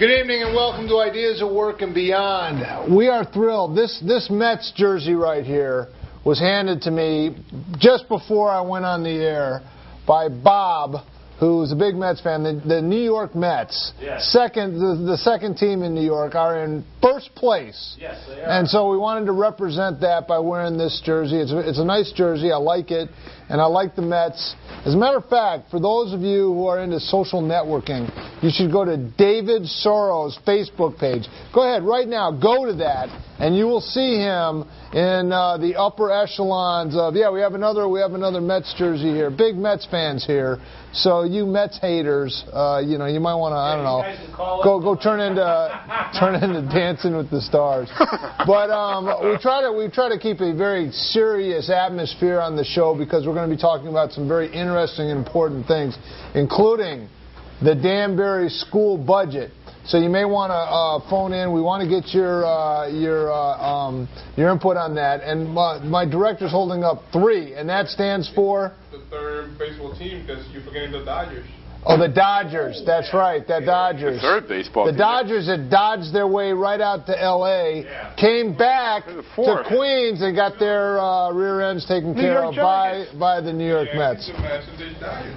Good evening and welcome to Ideas at Work and Beyond. We are thrilled. This Mets jersey right here was handed to me just before I went on the air by Bob, who's a big Mets fan. The New York Mets, yes. the second team in New York, are in first place. Yes, they are. And so we wanted to represent that by wearing this jersey. It's a nice jersey. I like it, and I like the Mets. As a matter of fact, for those of you who are into social networking, you should go to David Soros' Facebook page. Go ahead right now. Go to that, and you will see him in the upper echelons of. Yeah, we have another Mets jersey here. Big Mets fans here. So you Mets haters, you might want to, I don't know, go turn into Dancing with the Stars. But we try to keep a very serious atmosphere on the show because we're going to be talking about some very interesting and important things, including the Danbury school budget. So you may want to phone in. We want to get your input on that. And my director's holding up 3, and that stands for the third baseball team because you're forgetting the Dodgers. Oh, the Dodgers. That's right, the Dodgers. The third baseball team. The Dodgers had dodged their way right out to L.A., came back to Queens and got their rear ends taken care of by the New York Mets.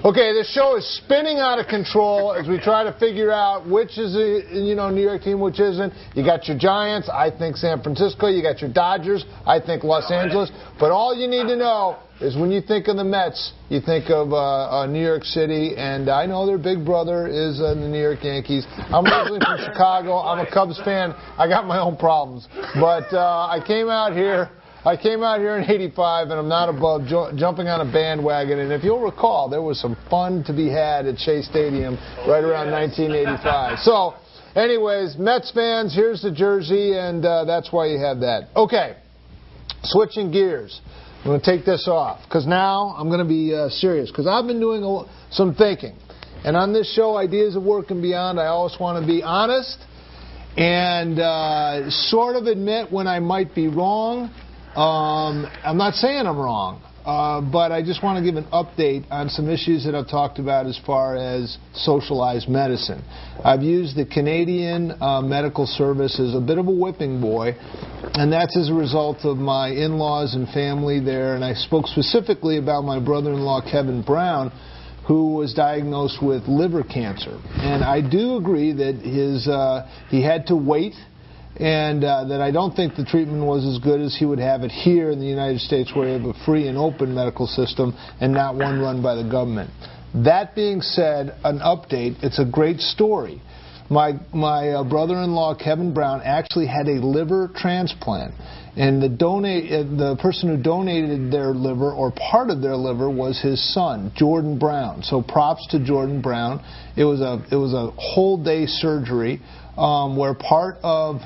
Okay, this show is spinning out of control as we try to figure out which is a New York team, which isn't. You got your Giants, I think San Francisco. You got your Dodgers, I think Los Angeles. But all you need to know is when you think of the Mets, you think of New York City, and I know their big brother is the New York Yankees. I'm originally from Chicago. I'm a Cubs fan. I got my own problems. But I came out here in '85, and I'm not above jumping on a bandwagon. And if you'll recall, there was some fun to be had at Shea Stadium right around 1985. So, anyways, Mets fans, here's the jersey, and that's why you have that. Okay, switching gears. I'm going to take this off because now I'm going to be serious because I've been doing some thinking. And on this show, Ideas of Work and Beyond, I always want to be honest and sort of admit when I might be wrong. I'm not saying I'm wrong, but I just want to give an update on some issues that I've talked about as far as socialized medicine. I've used the Canadian medical service as a bit of a whipping boy, and that's as a result of my in-laws and family there. And I spoke specifically about my brother-in-law, Kevin Brown, who was diagnosed with liver cancer. And I do agree that he had to wait, and that I don't think the treatment was as good as he would have it here in the United States, where we have a free and open medical system and not one run by the government. That being said, an update, it's a great story. My brother-in-law, Kevin Brown, actually had a liver transplant. And the person who donated their liver, or part of their liver, was his son, Jordan Brown. So props to Jordan Brown. It was a whole-day surgery where part of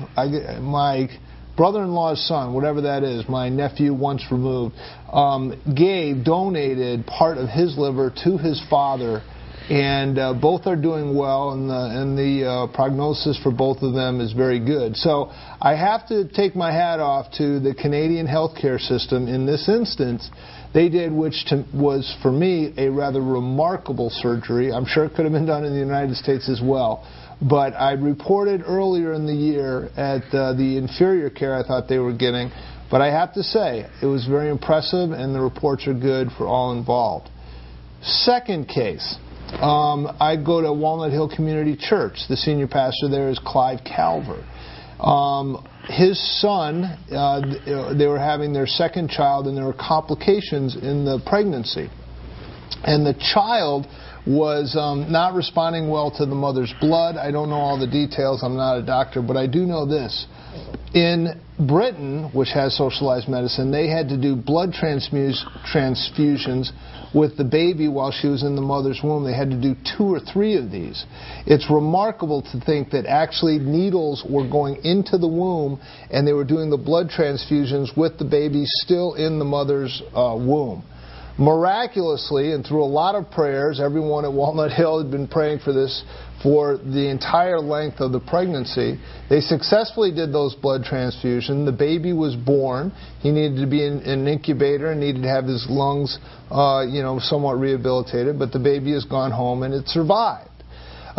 my brother-in-law's son, whatever that is, my nephew once removed, donated part of his liver to his father. And both are doing well, and the prognosis for both of them is very good. So I have to take my hat off to the Canadian healthcare system in this instance. They did, which was, for me, a rather remarkable surgery. I'm sure it could have been done in the United States as well. But I reported earlier in the year at the inferior care I thought they were getting. But I have to say, it was very impressive, and the reports are good for all involved. Second case. I go to Walnut Hill Community Church. The senior pastor there is Clive Calver. His son, they were having their second child, and there were complications in the pregnancy. And the child was not responding well to the mother's blood. I don't know all the details. I'm not a doctor, but I do know this. In Britain, which has socialized medicine, they had to do blood transfusions with the baby while she was in the mother's womb. They had to do 2 or 3 of these. It's remarkable to think that actually needles were going into the womb, and they were doing the blood transfusions with the baby still in the mother's womb. Miraculously, and through a lot of prayers, everyone at Walnut Hill had been praying for this for the entire length of the pregnancy. They successfully did those blood transfusions. The baby was born. He needed to be in an incubator and needed to have his lungs, somewhat rehabilitated. But the baby has gone home and it survived.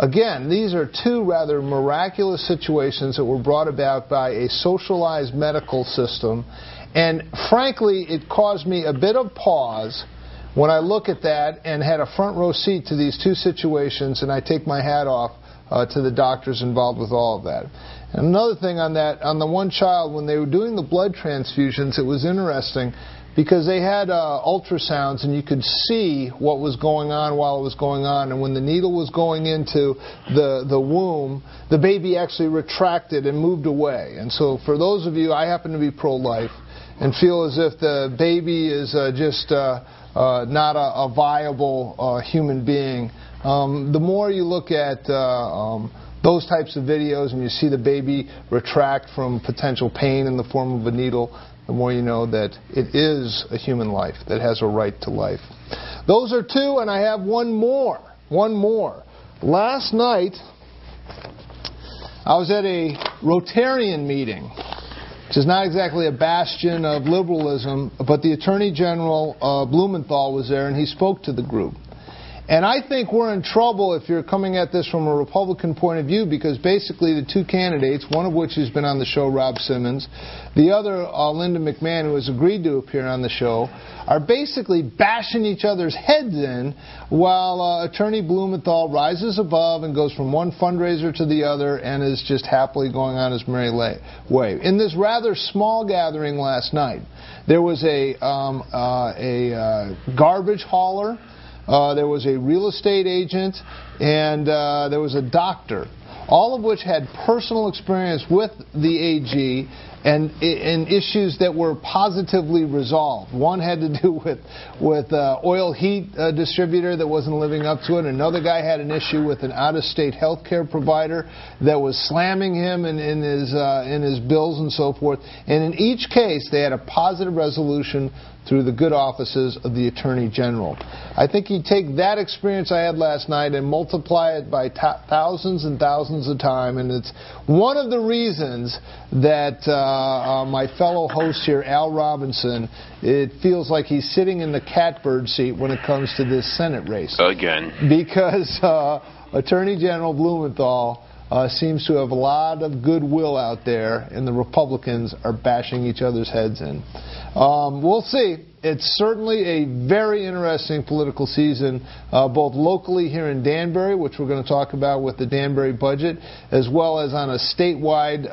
Again, these are two rather miraculous situations that were brought about by a socialized medical system. And frankly, it caused me a bit of pause when I look at that and had a front row seat to these two situations, and I take my hat off to the doctors involved with all of that. And another thing on that, on the one child, when they were doing the blood transfusions, it was interesting because they had ultrasounds and you could see what was going on while it was going on. And when the needle was going into the womb, the baby actually retracted and moved away. And so for those of you, I happen to be pro-life and feel as if the baby is just not a viable human being. The more you look at those types of videos and you see the baby retract from potential pain in the form of a needle, the more you know that it is a human life that has a right to life. Those are two, and I have one more. One more. Last night, I was at a Rotarian meeting, which is not exactly a bastion of liberalism, but the Attorney General Blumenthal was there, and he spoke to the group. And I think we're in trouble if you're coming at this from a Republican point of view, because basically the two candidates, one of which has been on the show, Rob Simmons, the other, Linda McMahon, who has agreed to appear on the show, are basically bashing each other's heads in while Attorney Blumenthal rises above and goes from one fundraiser to the other and is just happily going on his merry way. In this rather small gathering last night, there was a garbage hauler, there was a real estate agent, and there was a doctor, all of which had personal experience with the AG and issues that were positively resolved. One had to do with oil heat distributor that wasn't living up to it. Another guy had an issue with an out-of-state health care provider that was slamming him in his bills and so forth. And in each case, they had a positive resolution through the good offices of the Attorney General. I think you take that experience I had last night and multiply it by thousands and thousands of times, and it's one of the reasons that my fellow host here, Al Robinson, it feels like he's sitting in the catbird seat when it comes to this Senate race. Again. Because Attorney General Blumenthal seems to have a lot of goodwill out there, and the Republicans are bashing each other's heads in. We'll see. It's certainly a very interesting political season, both locally here in Danbury, which we're going to talk about with the Danbury budget, as well as on a statewide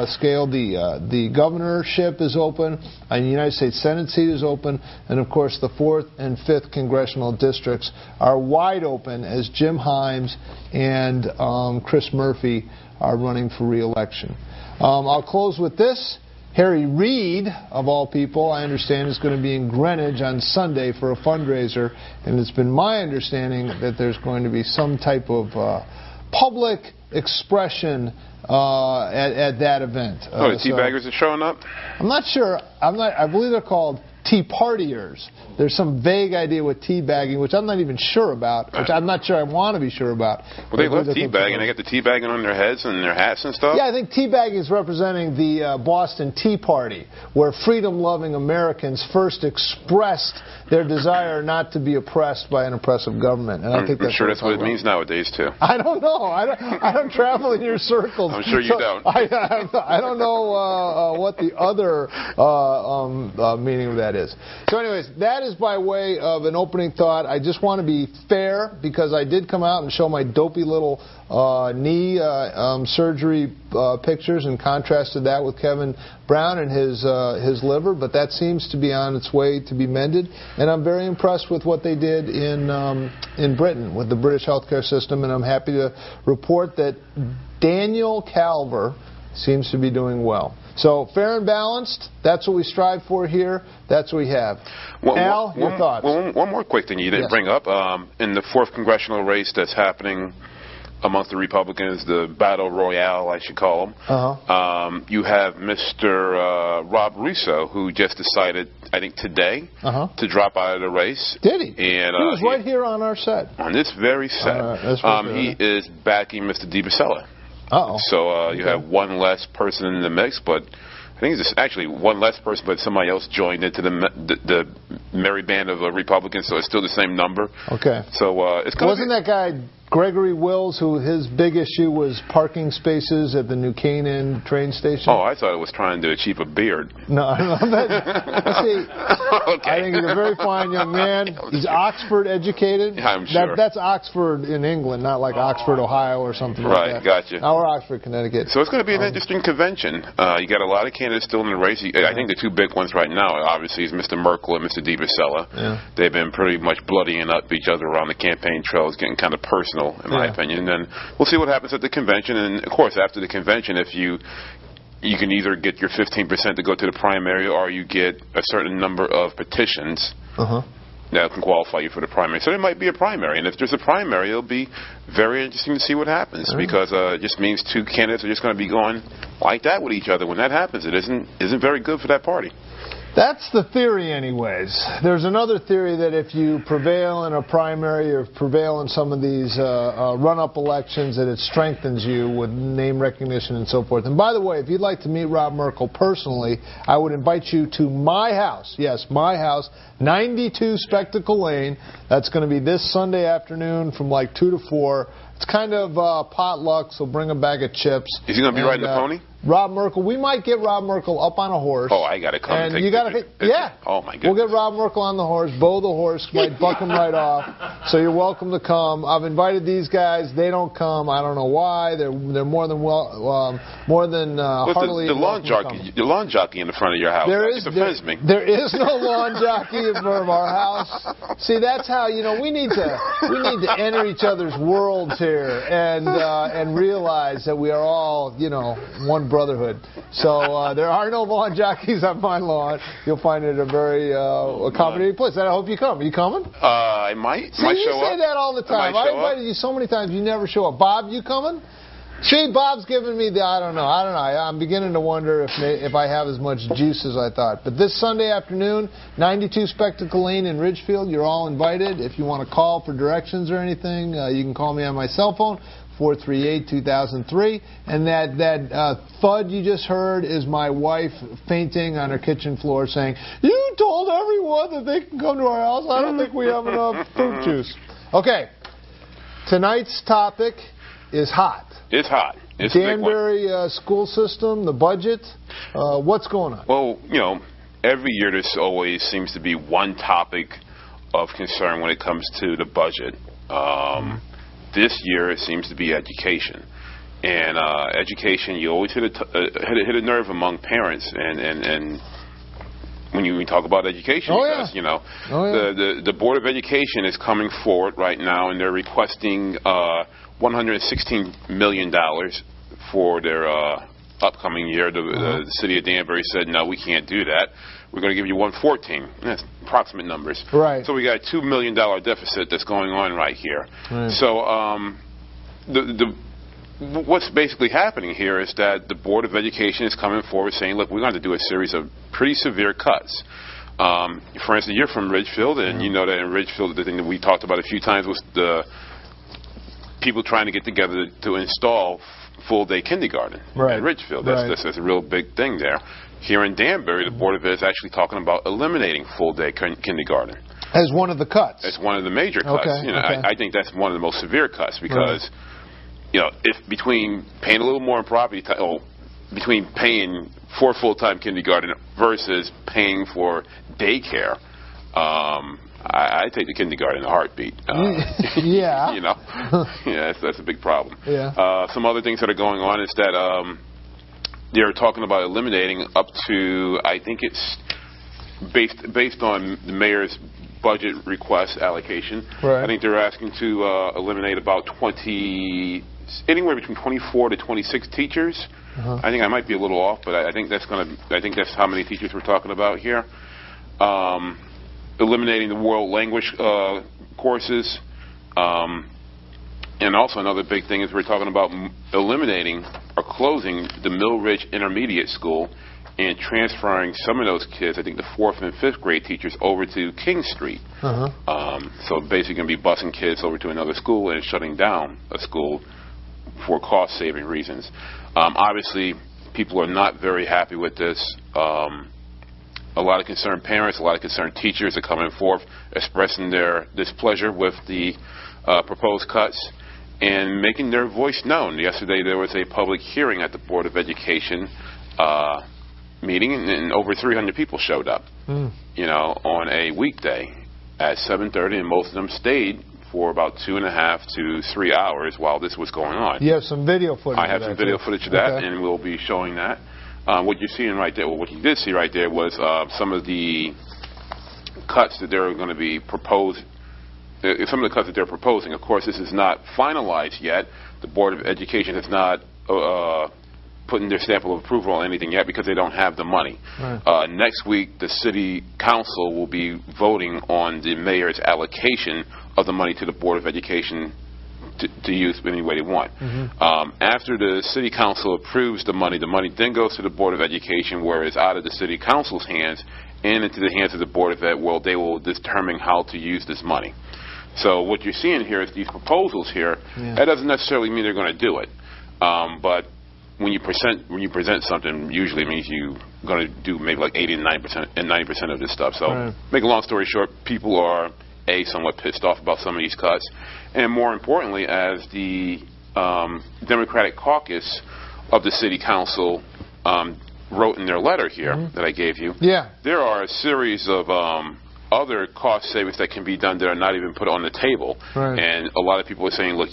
scale. The governorship is open, and the United States Senate seat is open, and of course the 4th and 5th congressional districts are wide open as Jim Himes and Chris Murphy are running for re-election. I'll close with this. Harry Reid, of all people, I understand is going to be in Greenwich on Sunday for a fundraiser, and it's been my understanding that there's going to be some type of public expression at that event. The Teabaggers are showing up? I'm not sure. I believe they're called Tea Partiers. There's some vague idea with teabagging, which I'm not even sure about, which I'm not sure I want to be sure about. Well, they love teabagging. They got the teabagging on their heads and their hats and stuff? Yeah, I think teabagging is representing the Boston Tea Party, where freedom-loving Americans first expressed their desire not to be oppressed by an oppressive government. And I'm sure that's what it means nowadays, too. I don't know. I don't travel in your circles. I'm sure you don't. I don't know what the other meaning of that is. So anyways, that is by way of an opening thought. I just want to be fair because I did come out and show my dopey little knee surgery pictures and contrasted that with Kevin Brown and his liver, but that seems to be on its way to be mended. And I'm very impressed with what they did in Britain with the British healthcare system, and I'm happy to report that Daniel Calver seems to be doing well. So fair and balanced, that's what we strive for here. That's what we have. Al, your thoughts? One more quick thing you didn't bring up. In the 4th congressional race that's happening amongst the Republicans, the battle royale, I should call them, you have Mr. Rob Russo, who just decided, I think today, to drop out of the race. Did he? And, he was right here on our set. On this very set. He is backing Mr. DiBasella. So you have one less person in the mix, but I think it's actually one less person, but somebody else joined into the merry band of Republicans, so it's still the same number. Okay. So it's wasn't that guy Gregory Wills, who his big issue was parking spaces at the New Canaan train station. Oh, I thought it was trying to achieve a beard. No. See, okay. I think he's a very fine young man. He's Oxford educated. Yeah, I'm sure. That's Oxford in England, not like Oxford, Ohio or something like that. Right, gotcha. Or Oxford, Connecticut. So it's going to be an interesting convention. You got a lot of candidates still in the race. I think the two big ones right now, obviously, is Mr. Merkel and Mr. DiVasella. Yeah. They've been pretty much bloodying up each other around the campaign trails, getting kind of personal, in my opinion. And then we'll see what happens at the convention. And, of course, after the convention, if you can either get your 15% to go to the primary, or you get a certain number of petitions that can qualify you for the primary. So there might be a primary. And if there's a primary, it'll be very interesting to see what happens, because it just means two candidates are just going to be going like that with each other. When that happens, it isn't very good for that party. That's the theory anyways. There's another theory that if you prevail in a primary or prevail in some of these run-up elections, that it strengthens you with name recognition and so forth. And by the way, if you'd like to meet Rob Merkel personally, I would invite you to my house. Yes, my house, 92 Spectacle Lane. That's going to be this Sunday afternoon from like 2 to 4. It's kind of potluck, so bring a bag of chips. Is he going to be riding the pony? Rob Merkel. We might get Rob Merkel up on a horse. Oh, I got to come. And you got to, yeah. Oh my goodness. We'll get Rob Merkel on the horse. Bo the horse might buck him right off. So you're welcome to come. I've invited these guys. They don't come. I don't know why. They're more than heartily. The lawn jockey in the front of your house. There is no lawn jockey in front of our house. See, that's how we need to enter each other's worlds here and realize that we are all one brotherhood. So there are no lawn jockeys on my lawn. You'll find it a very accommodating place. I hope you come. Are you coming? I might. See, you say that all the time. I invited you so many times, you never show up. Bob, you coming? See, Bob's giving me the I don't know. I'm beginning to wonder if I have as much juice as I thought. But this Sunday afternoon, 92 Spectacle Lane in Ridgefield, you're all invited. If you want to call for directions or anything, you can call me on my cell phone, 438-2003. And that thud you just heard is my wife fainting on her kitchen floor saying, "You told everyone that they can come to our house. I don't think we have enough fruit juice." Okay. Tonight's topic is hot. It's hot. It's Danbury school system, the budget. What's going on? Well, every year there always seems to be one topic of concern when it comes to the budget. This year it seems to be education. And education, you always hit a nerve among parents. And when you talk about education, because, the Board of Education is coming forward right now, and they're requesting $116 million for their upcoming year. The city of Danbury said, no, we can't do that. We're going to give you $114. That's approximate numbers. Right. So we got a $2 million deficit that's going on right here. Right. So what's basically happening here is that the Board of Education is coming forward saying, look, we're going to do a series of pretty severe cuts. For instance, you're from Ridgefield, and you know that in Ridgefield, the thing that we talked about a few times was the people trying to get together to install full-day kindergarten in Ridgefield. That's a real big thing there. Here in Danbury, the Board of Ed is actually talking about eliminating full-day kindergarten. As one of the cuts? As one of the major cuts. Okay. I think that's one of the most severe cuts because, if between paying a little more in property tax, between paying for full-time kindergarten versus paying for daycare, I take the kindergarten in a heartbeat. Yeah. That's a big problem. Yeah. Some other things that are going on is that they're talking about eliminating up to, I think it's based on the mayor's budget request allocation. Right. I think they're asking to eliminate about anywhere between 24 to 26 teachers. I think I might be a little off, but I think that's how many teachers we're talking about here. Eliminating the world language courses. And also another big thing is we're talking about eliminating or closing the Mill Ridge Intermediate School and transferring some of those kids, I think the 4th and 5th grade teachers, over to King Street. So basically going to be busing kids over to another school and shutting down a school for cost-saving reasons. Obviously, people are not very happy with this. A lot of concerned parents, a lot of concerned teachers are coming forth expressing their displeasure with the proposed cuts. and making their voice known. Yesterday there was a public hearing at the Board of Education meeting, and over 300 people showed up, you know, on a weekday at 7:30, and most of them stayed for about 2.5 to 3 hours while this was going on. You have some video footage. I have some video footage of that, and we'll be showing that. What you're seeing right there, well, what you did see right there was some of the cuts that they're going to be proposed. Some of the cuts that they're proposing. Of course, this is not finalized yet. The Board of Education has not put in their stamp of approval on anything yet because they don't have the money. Right. Next week, the City Council will be voting on the mayor's allocation of the money to the Board of Education to use any way they want. After the City Council approves the money then goes to the Board of Education, where it's out of the City Council's hands and into the hands of the Board of Ed, where they will determine how to use this money. So what you're seeing here is these proposals here. That doesn't necessarily mean they're going to do it, but when you present something, usually it means you're going to do maybe like 80 and 90% of this stuff. So, make a long story short, people are somewhat pissed off about some of these cuts, and more importantly, as the Democratic caucus of the City Council wrote in their letter here that I gave you, there are a series of other cost savings that can be done that are not even put on the table. And a lot of people are saying, look,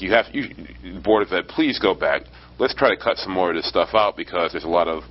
Board of Ed, please go back. Let's try to cut some more of this stuff out because there's a lot of,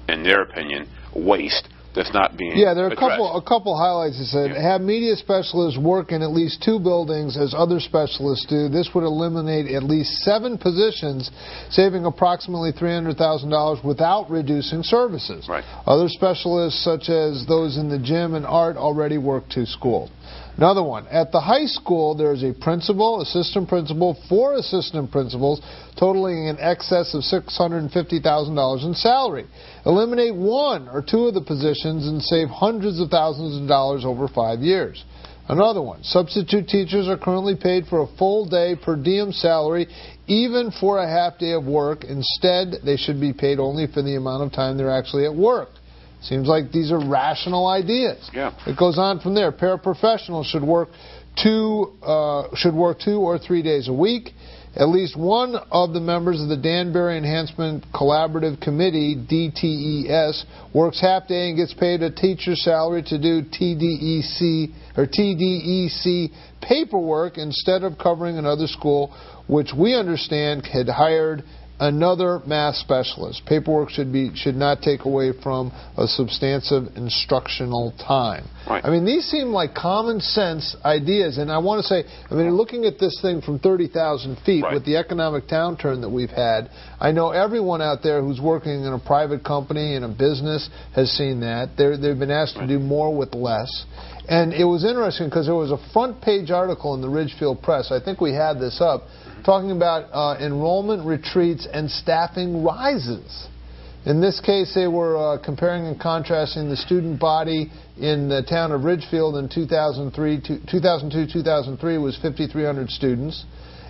in their opinion, waste that's not being there are a couple highlights that said, have media specialists work in at least 2 buildings as other specialists do. This would eliminate at least 7 positions, saving approximately $300,000 without reducing services. Other specialists, such as those in the gym and art, already work 2 schools. Another one, at the high school, there is a principal, assistant principal, 4 assistant principals, totaling in excess of $650,000 in salary. Eliminate 1 or 2 of the positions and save hundreds of thousands of dollars over 5 years. Another one, substitute teachers are currently paid for a full day per diem salary, even for a half day of work. Instead, they should be paid only for the amount of time they're actually at work. Seems like these are rational ideas. It goes on from there. Paraprofessionals should work 2 or 3 days a week. At least one of the members of the Danbury Enhancement Collaborative Committee, DTES, works half day and gets paid a teacher's salary to do TDEC paperwork instead of covering another school, which we understand had hired another math specialist. Paperwork should not take away from a substantive instructional time. I mean, these seem like common sense ideas, and I want to say, I mean, looking at this thing from 30,000 feet with the economic downturn that we've had, I know everyone out there who's working in a private company, in a business, has seen that. They've been asked to do more with less. And it was interesting because there was a front page article in the Ridgefield Press, I think we had this up, talking about enrollment retreats and staffing rises. In this case, they were comparing and contrasting the student body in the town of Ridgefield in 2002-2003 was 5,300 students.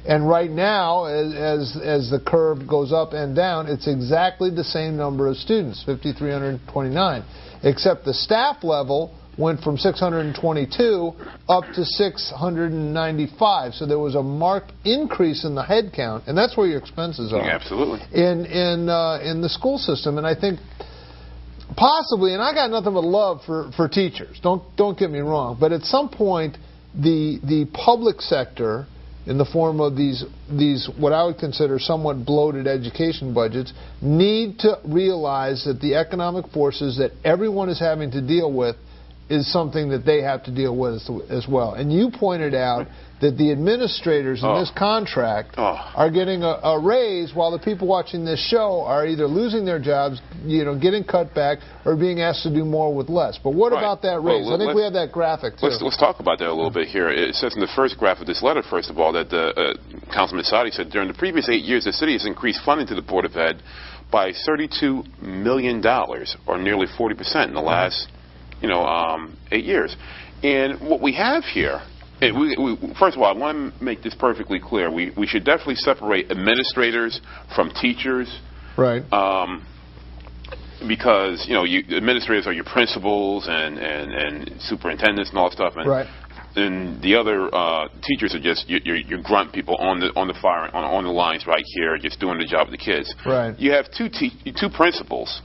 And right now, as the curve goes up and down, it's exactly the same number of students, 5,329, except the staff level went from 622 up to 695. So there was a marked increase in the head count, and that's where your expenses are. Absolutely. In the school system, and I think possibly, and I got nothing but love for teachers. Don't get me wrong, but at some point, the public sector, in the form of these what I would consider somewhat bloated education budgets, need to realize that the economic forces that everyone is having to deal with is something that they have to deal with as well. And you pointed out that the administrators in this contract are getting a raise while the people watching this show are either losing their jobs, getting cut back, or being asked to do more with less. But what about that raise? Well, I think we have that graphic, too. Let's talk about that a little bit here. It says in the first graph of this letter, first of all, that Councilman Sadi said during the previous 8 years, the city has increased funding to the Board of Ed by $32 million, or nearly 40% in the last 8 years. And what we have here, first of all, I want to make this perfectly clear. We should definitely separate administrators from teachers. Right. Because, administrators are your principals and superintendents and all that stuff. And and the other teachers are just your grunt people on the lines right here, just doing the job of the kids. Right. You have two principals,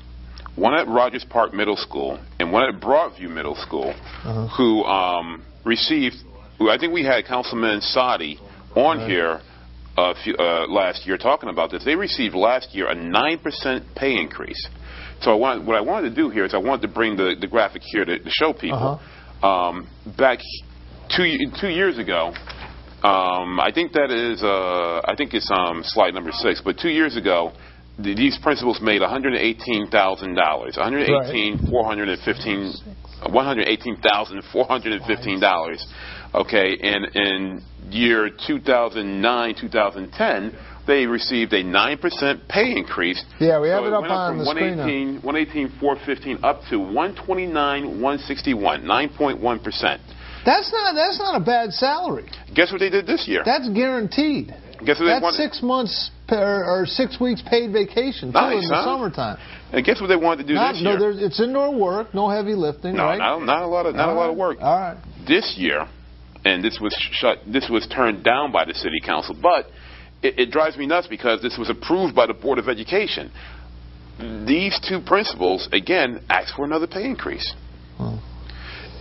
one at Rogers Park Middle School and one at Broadview Middle School, who received. I think we had Councilman Sadi on here last year talking about this. They received last year a 9% pay increase. So what I wanted to do here is I wanted to bring the graphic here to show people. Back 2 years ago, I think that is it's slide number 6. But 2 years ago, these principals made $118,000, $118,415. Okay, and in year 2009, 2010. They received a 9% pay increase. Yeah, we have so it up on the screen now. 118,415 up to 129,161, 9.1%. That's not a bad salary. Guess what they did this year? That's guaranteed. Guess what That's 6 months or 6 weeks paid vacation too, in the summertime. And guess what they wanted to do this year? No, it's indoor work, no heavy lifting, right? Not a lot of work. All right. This year, and this was turned down by the city council, but it drives me nuts because this was approved by the Board of Education. These two principals, again, asked for another pay increase.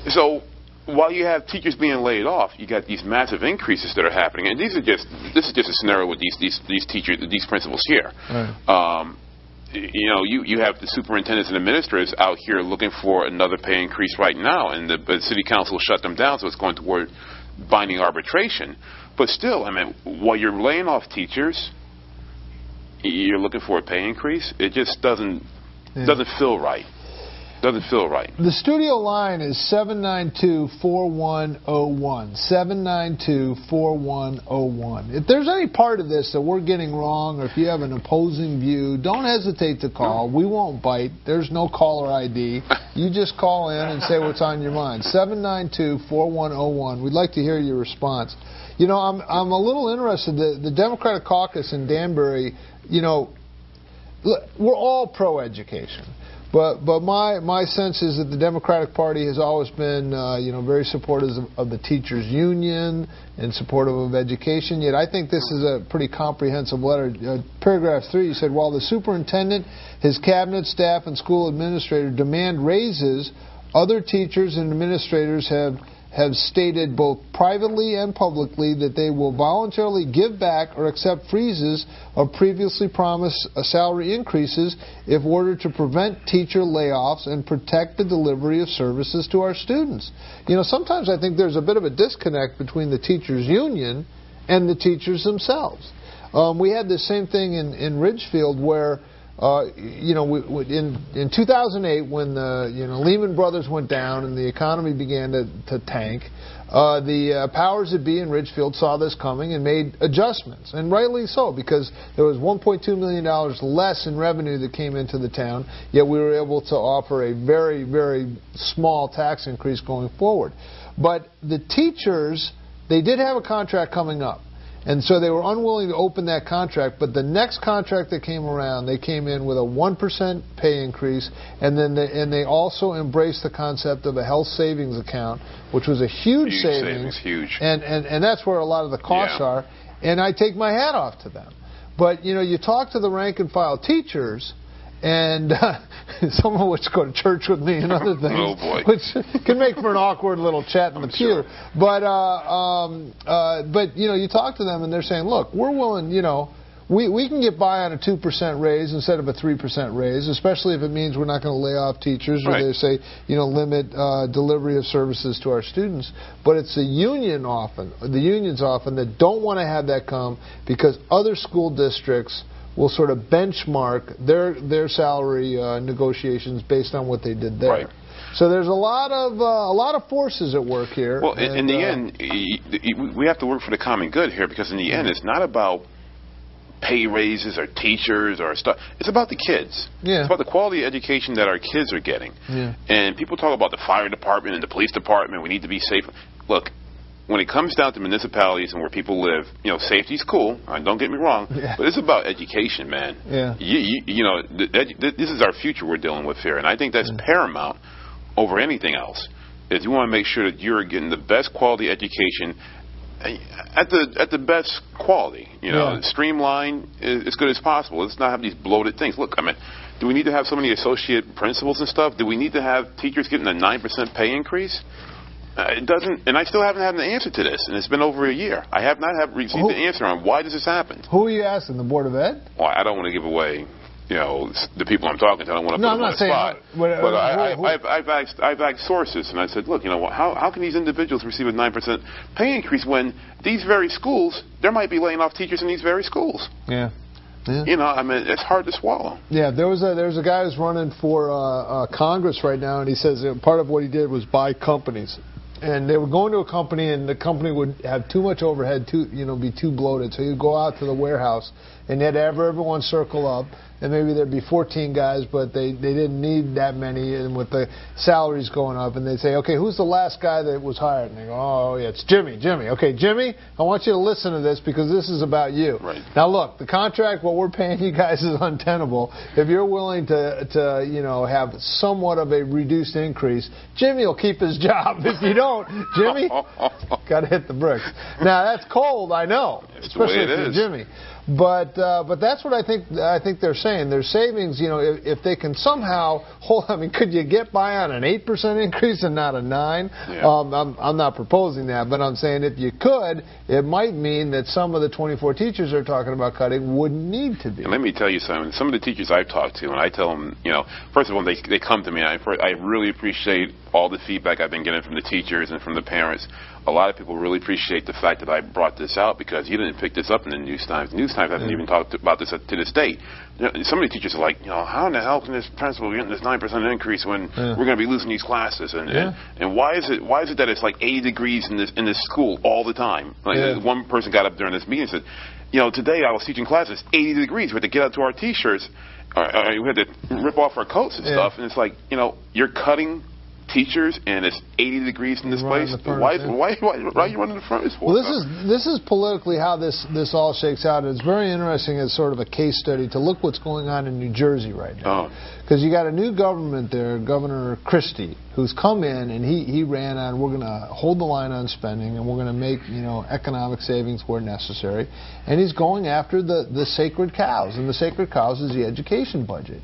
So while you have teachers being laid off, you got these massive increases that are happening, and this is just a scenario with these teachers, these principals here. Right. You have the superintendents and administrators out here looking for another pay increase right now, and the city council shut them down, so it's going toward binding arbitration. But still, I mean, while you're laying off teachers, you're looking for a pay increase. It just doesn't feel right. Doesn't feel right. The studio line is 792-4101. 792-4101. If there's any part of this that we're getting wrong, or if you have an opposing view, don't hesitate to call. We won't bite. There's no caller ID. You just call in and say what's on your mind. 792-4101. We'd like to hear your response. You know, I'm a little interested. The Democratic caucus in Danbury, look, we're all pro-education. But my sense is that the Democratic Party has always been, very supportive of the teachers' union and supportive of education. Yet I think this is a pretty comprehensive letter. Paragraph 3, you said, while the superintendent, his cabinet staff, and school administrator demand raises, other teachers and administrators have stated both privately and publicly that they will voluntarily give back or accept freezes of previously promised salary increases if ordered to prevent teacher layoffs and protect the delivery of services to our students. You know, sometimes I think there's a bit of a disconnect between the teachers' union and the teachers themselves. We had the same thing in Ridgefield where in 2008, when the Lehman Brothers went down and the economy began to tank, the powers that be in Ridgefield saw this coming and made adjustments, and rightly so, because there was $1.2 million less in revenue that came into the town, yet we were able to offer a very, very small tax increase going forward. But the teachers, they did have a contract coming up. And so they were unwilling to open that contract, but the next contract that came around, they came in with a 1% pay increase, and then they also embraced the concept of a health savings account, which was a huge savings. Huge. And that's where a lot of the costs are, and I take my hat off to them. But, you talk to the rank and file teachers, and some of which go to church with me and other things, oh boy. Which can make for an awkward little chat in the pew. Sure. But you talk to them and they're saying, look, we're willing, we can get by on a 2% raise instead of a 3% raise, especially if it means we're not going to lay off teachers, or they say, limit delivery of services to our students. But it's the unions often that don't want to have that come, because other school districts will sort of benchmark their salary negotiations based on what they did there. Right. So there's a lot of forces at work here. Well, in the end, we have to work for the common good here, because in the end, it's not about pay raises or teachers or stuff. It's about the kids. Yeah. It's about the quality of education that our kids are getting. Yeah. And people talk about the fire department and the police department. We need to be safe. Look, when it comes down to municipalities and where people live, safety's cool. Don't get me wrong, but it's about education, man. Yeah. This is our future we're dealing with here, and I think that's paramount over anything else. is you want to make sure that you're getting the best quality education at the best quality. Streamline as good as possible. Let's not have these bloated things. Look, I mean, do we need to have so many associate principals and stuff? Do we need to have teachers getting a 9% pay increase? It doesn't, and I still haven't had an answer to this, and it's been over a year. I have not received the answer on why does this happen. Who are you asking? The Board of Ed? Well, I don't want to give away, the people I'm talking to. I don't want to put them on the spot. But I've asked sources, and I said, look, how can these individuals receive a 9% pay increase when these very schools, there might be laying off teachers in these very schools? Yeah. I mean, it's hard to swallow. Yeah, there was a guy who's running for Congress right now, and he says part of what he did was buy companies. And they would go into a company, and the company would have too much overhead, be too bloated. So he'd go out to the warehouse, and they'd have everyone circle up, and maybe there'd be 14 guys, but they didn't need that many, and with the salaries going up, and they'd say, okay, who's the last guy that was hired? And they go, oh, yeah, it's Jimmy. Okay, Jimmy, I want you to listen to this because this is about you. Right. Now, look, the contract, what we're paying you guys is untenable. If you're willing to have somewhat of a reduced increase, Jimmy will keep his job. If you don't, Jimmy, got to hit the bricks. Now, that's cold, I know, especially if you're Jimmy. But that's what I think they're saying. Their savings, if they can somehow hold. I mean, could you get by on an 8% increase and not a 9%? Yeah. I'm not proposing that, but I'm saying if you could, it might mean that some of the 24 teachers they're talking about cutting wouldn't need to be. And let me tell you something. Some of the teachers I've talked to, and I tell them, first of all, they come to me. I really appreciate all the feedback I've been getting from the teachers and from the parents. A lot of people really appreciate the fact that I brought this out because you didn't pick this up in the News Times. The News Times hasn't even talked about this to this date. Some of the teachers are like, how in the hell can this principal be getting this 9% increase when we're going to be losing these classes? And why is it that it's like 80 degrees in this school all the time? Like one person got up during this meeting and said, today I was teaching classes 80 degrees. We had to get out to our T-shirts. We had to rip off our coats and stuff. And it's like, you're cutting teachers, and it's 80 degrees in this place. Why are you running the furnace for? Well, this is politically how this all shakes out. It's very interesting as sort of a case study to look what's going on in New Jersey right now. Because you got a new government there, Governor Christie, who's come in and he ran on, we're going to hold the line on spending and we're going to make economic savings where necessary. And he's going after the sacred cows, and the sacred cows is the education budget.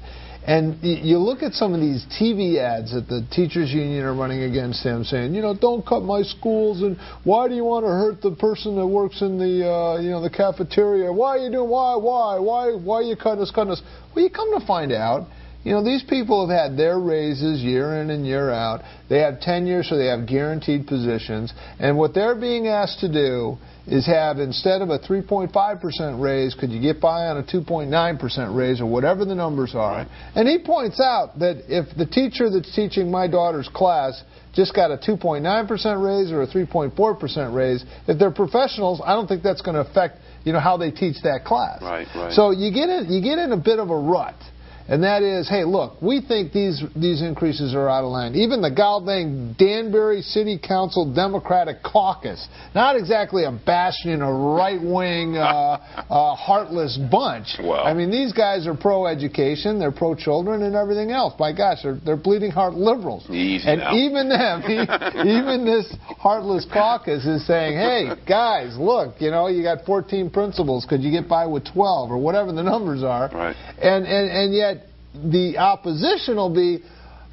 And you look at some of these TV ads that the teachers union are running against him, saying, don't cut my schools, and why do you want to hurt the person that works in the the cafeteria? Why are you doing? Why are you cutting us? Well, you come to find out, these people have had their raises year in and year out. They have tenure, so they have guaranteed positions, and what they're being asked to do is have, instead of a 3.5% raise, could you get by on a 2.9% raise or whatever the numbers are? And he points out that if the teacher that's teaching my daughter's class just got a 2.9% raise or a 3.4% raise, if they're professionals, I don't think that's going to affect how they teach that class. Right. So you get in a bit of a rut. And that is, hey, look, we think these increases are out of line. Even the goddamn Danbury City Council Democratic Caucus, not exactly a bastion, a right-wing, heartless bunch. Well, I mean, these guys are pro-education, they're pro-children, and everything else. My gosh, they're bleeding heart liberals. Easy and now. even them, even this heartless caucus is saying, hey, guys, look, you got 14 principals. Could you get by with 12 or whatever the numbers are? Right. And yet, the opposition will be,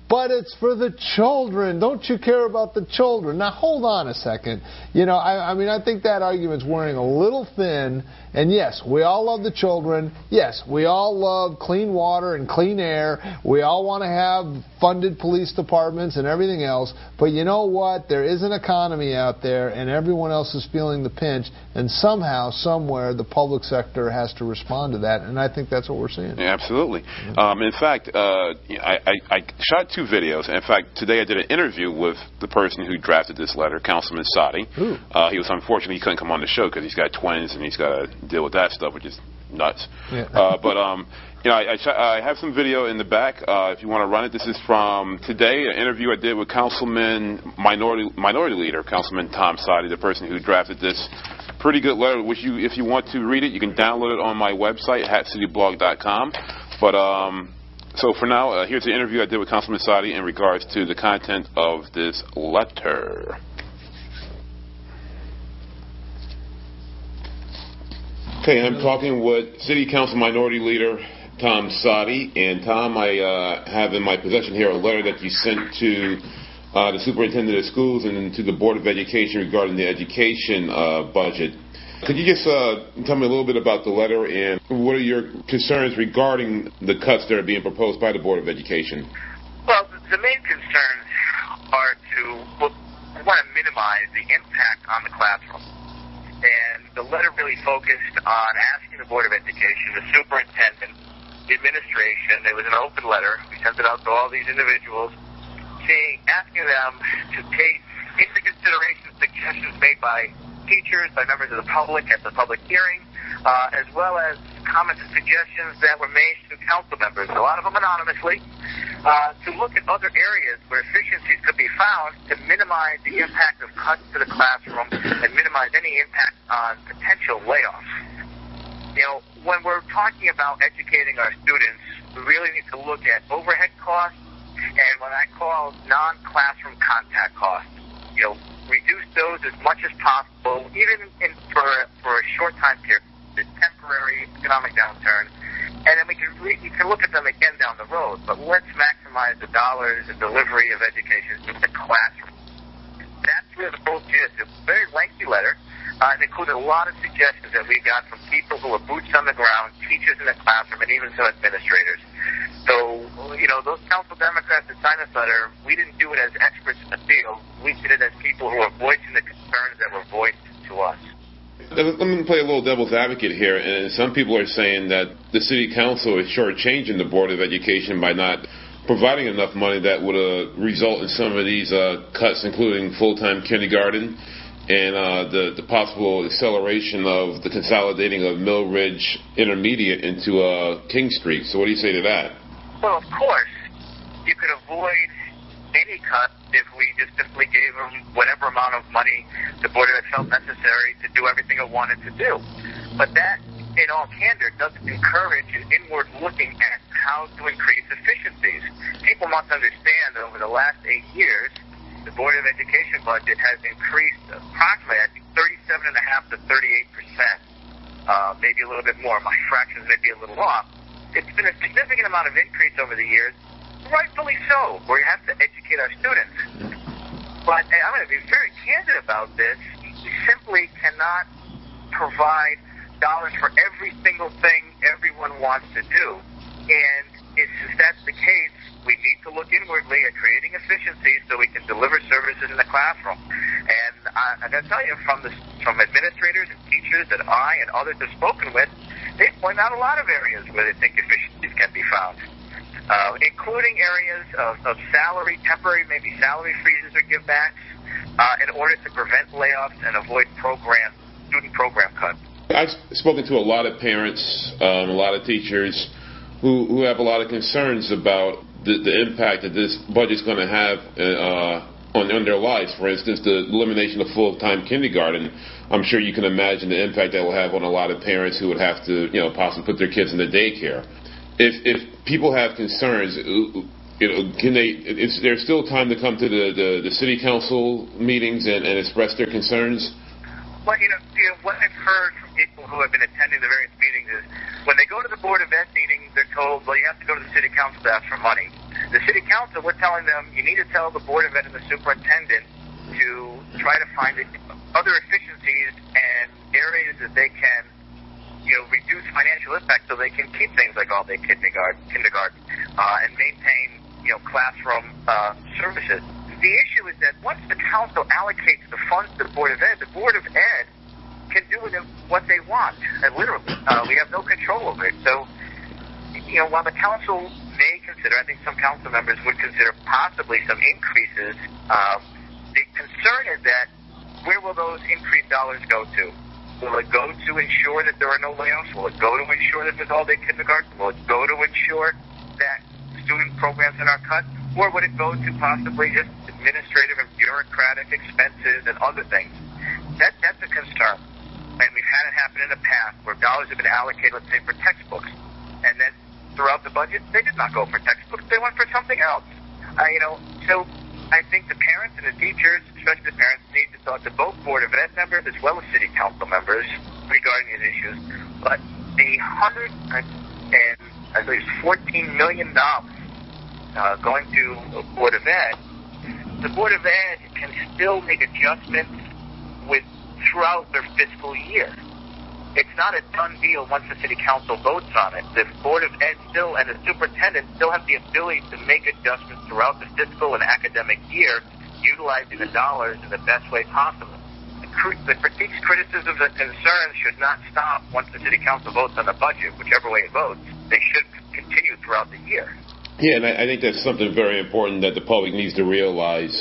but it's for the children. Don't you care about the children? Now, hold on a second. I think that argument's wearing a little thin. And yes, we all love the children. Yes, we all love clean water and clean air. We all want to have funded police departments and everything else. But you know what? There is an economy out there, and everyone else is feeling the pinch. And somehow, somewhere, the public sector has to respond to that. And I think that's what we're seeing. Yeah, absolutely. In fact, I shot 2 videos. In fact, today I did an interview with the person who drafted this letter, Councilman Sadi. He was unfortunate he couldn't come on the show because he's got twins and he's got to deal with that stuff, which is nuts. Yeah. I have some video in the back if you want to run it. This is from today, an interview I did with Councilman Minority Leader, Councilman Tom Sadi, the person who drafted this pretty good letter, which if you want to read it, you can download it on my website, hatcityblog.com. But So for now, here's the interview I did with Councilman Sadi in regards to the content of this letter. Okay, I'm talking with City Council Minority Leader Tom Sadi. And Tom, I have in my possession here a letter that you sent to the Superintendent of Schools and to the Board of Education regarding the education budget. Could you just tell me a little bit about the letter and what are your concerns regarding the cuts that are being proposed by the Board of Education? Well, the main concerns are we want to minimize the impact on the classroom. And the letter really focused on asking the Board of Education, the superintendent, the administration. It was an open letter. We sent it out to all these individuals, asking them to take into consideration suggestions made by teachers, by members of the public at the public hearing, as well as comments and suggestions that were made to council members, a lot of them anonymously, to look at other areas where efficiencies could be found to minimize the impact of cuts to the classroom and minimize any impact on potential layoffs. You know, when we're talking about educating our students, we really need to look at overhead costs and what I call non-classroom contact costs. You know, reduce those as much as possible, even for a short time period, the temporary economic downturn, and then we can look at them again down the road. But let's maximize the dollars and delivery of education in the classroom. That's where the whole gist. It's a very lengthy letter. It included a lot of suggestions that we got from people who are boots on the ground, teachers in the classroom, and even some administrators. So, you know, those council Democrats that signed this letter, we didn't do it as experts in the field. We did it as people who are voicing the concerns that were voiced to us. Let me play a little devil's advocate here. And some people are saying that the City Council is shortchanging the Board of Education by not providing enough money that would result in some of these cuts, including full-time kindergarten and the possible acceleration of the consolidating of Mill Ridge Intermediate into King Street. So what do you say to that? Well, of course, you could avoid any cut if we just simply gave them whatever amount of money the Board of Ed felt necessary to do everything it wanted to do. But that, in all candor, doesn't encourage an inward looking at how to increase efficiencies. People must understand that over the last 8 years, the Board of Education budget has increased approximately, I think, 37.5% to 38%, maybe a little bit more. My fractions may be a little off. It's been a significant amount of increase over the years, rightfully so, where you have to educate our students. But I'm going to be very candid about this. You simply cannot provide dollars for every single thing everyone wants to do. And if that's the case, we need to look inwardly at creating efficiencies so we can deliver services in the classroom. And I'm going to tell you, from administrators and teachers that I and others have spoken with, they point out a lot of areas where they think efficiencies can be found, including areas of salary, temporary maybe salary freezes or givebacks, in order to prevent layoffs and avoid student program cuts. I've spoken to a lot of parents, a lot of teachers who have a lot of concerns about the impact that this budget is going to have on their lives. For instance, the elimination of full-time kindergarten. I'm sure you can imagine the impact that will have on a lot of parents who would have to, possibly put their kids in the daycare. If people have concerns, is there still time to come to the city council meetings and express their concerns? Well, what I've heard from people who have been attending the various meetings is when they go to the Board of Ed meetings, they're told, well, you have to go to the city council to ask for money. The city council, we're telling them, you need to tell the Board of Ed and the superintendent to try to find other efficiencies and areas that they can, reduce financial impact so they can keep things like all-day kindergarten, and maintain, classroom services. The issue is that once the council allocates the funds to the Board of Ed can do with them what they want, literally. We have no control over it. So, while the council may consider, I think some council members would consider possibly some increases, the concern is that where will those increased dollars go to? Will it go to ensure that there are no layoffs? Will it go to ensure that there's all-day kindergarten? Will it go to ensure that student programs are not cut? Or would it go to possibly just administrative and bureaucratic expenses and other things? That's a concern. And we've had it happen in the past where dollars have been allocated, let's say, for textbooks. And then throughout the budget, they did not go for textbooks. They went for something else. So I think the parents and the teachers, especially the parents, need to talk to both Board of Ed members as well as City Council members regarding these issues. But the $14 million going to Board of Ed, the Board of Ed can still make adjustments throughout their fiscal year. It's not a done deal once the City Council votes on it. The Board of Ed still and the superintendent still have the ability to make adjustments throughout the fiscal and academic year, utilizing the dollars in the best way possible. The critiques, criticisms, and concerns should not stop once the City Council votes on the budget, whichever way it votes. They should continue throughout the year. Yeah, and I think that's something very important that the public needs to realize,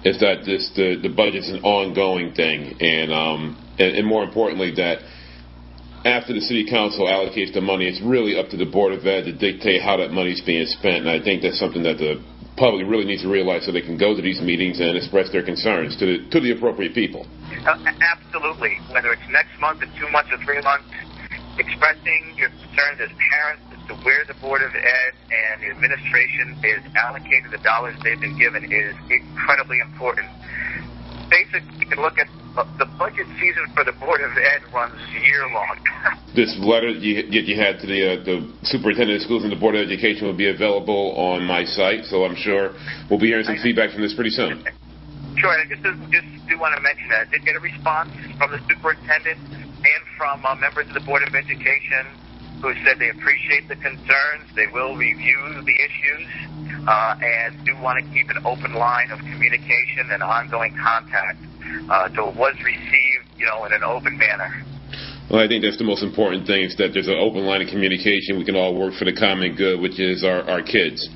is that the budget's an ongoing thing, and more importantly, that after the City Council allocates the money, it's really up to the Board of Ed to dictate how that money's being spent. And I think that's something that the public really needs to realize so they can go to these meetings and express their concerns to the appropriate people. Absolutely. Whether it's next month, or 2 months, or 3 months, expressing your concerns as parents as to where the Board of Ed and the administration is allocating the dollars they've been given is incredibly important. Basically, you can look at the budget season for the Board of Ed runs year-long. This letter you had to the superintendent of schools and the Board of Education will be available on my site, so I'm sure we'll be hearing some feedback from this pretty soon. Sure, and I just do want to mention that I did get a response from the superintendent and from members of the Board of Education who said they appreciate the concerns, they will review the issues, and do want to keep an open line of communication and ongoing contact. So it was received, in an open manner. Well, I think that's the most important thing, is that there's an open line of communication. We can all work for the common good, which is our kids.